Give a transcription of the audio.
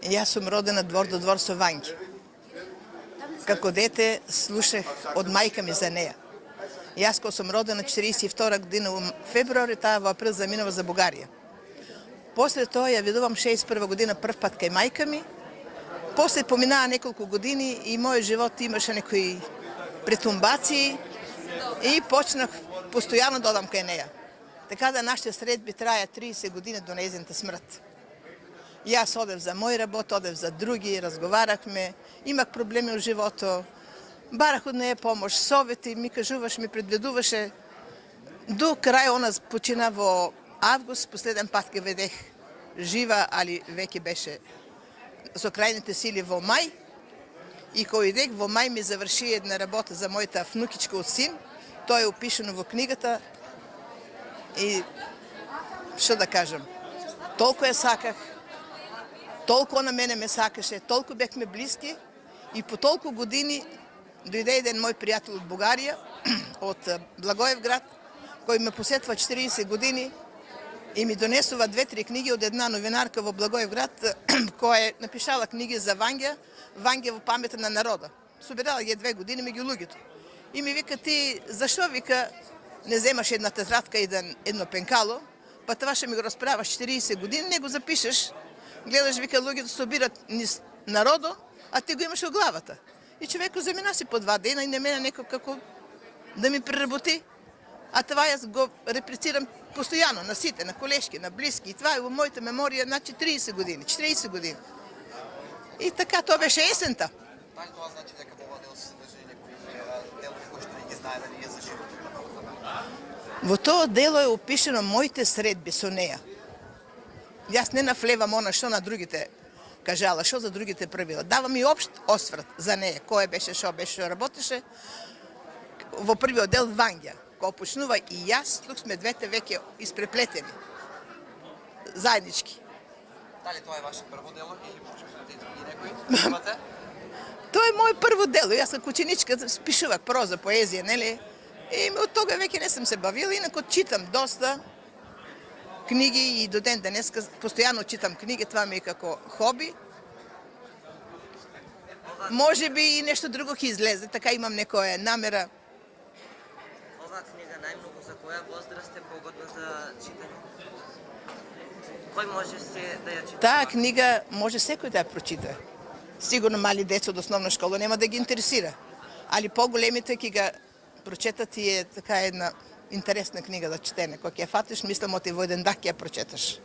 Јас сум родена двор до двор со Ванги. Како дете слушах од мајка ми за неја. Јас кога сум родена 42 година во февруари, таа во април заминува за Бугарија. После тоа ја видувам 61 година прв пат кај мајка ми. После поминаа неколку години и мојот живот имаше некои претумбации и почнах постојано да одам кај неја. Така да нашите средби траја 30 години до нејзината смрт. Јас одев за мој работ, одев за други, разговарахме, имах проблеми во живото, барах од неја помош, совети, ми кажуваш, ми предвидуваше. До крај она почина во август, последен пат ке ведех жива, али веќе беше со крајните сили во мај. И кога идех во мај ми заврши една работа за мојата внукичка од син. Тоа е опишено во книгата. И што да кажам, толку ја саках, толку на мене ме сакаше, толку бевме блиски и по толку години дојде еден мој пријател од Бугарија, од Благоевград, кој ме посетува 40 години и ми донесува 2-3 книги од една новинарка во Благоевград, која напишала книги за Вања, Вања во памета на народа. Собирала ги 2 години меѓу луѓето. И ми вика, ти зашо вика не земаш една тетрадка и едно пенкало, па това ще ми го разправаш 40 години, не го запишеш. Гледаш, вика, луѓето собират низ народо, а ти го имаш во главата. И човекот замина си по 2 дена и не мене некој како да ми преработи. А това јас го реплицирам постојано на сите, на колешки, на блиски. И това е во мојата меморија, значи 30 години, 40 години. И така, тоа беше есента. Дали тоа значи дека во ова дело се содржи некои делови кои што не ги знае дали е за живот? Во тоа дело е опишено моите средби со неја. Јас не нафлевам она што на другите кажала, што за другите правила. Давам и општ осврт за неја, кој беше, што работеше. Во првиот дел Вања, кога почнува и јас, тук сме двете веќе испреплетени. Заеднички. Дали тоа е ваше прво дело или можете и некој? Имате? Тоа е мој прво дело. Јас како ученичка спишувах проза, поезија, нели? И од тога веќе не сум се бавила, инако читам доста книги и до ден денеска постојано читам книги, това ми е како хоби. Може би и нешто друго ќе излезе, така имам некоја намера. Ова книга најмногу за која возраст е погодна за читање? Кој може се да ја чита? Таа книга може секој да ја прочита. Сигурно мали деца од основна школа нема да ги интересира, али поголемите ќе ga прочетат и е така една интересна книга да четене. Кога ќе ја фатиш, мислам, оти во еден дак ќе ја прочеташ.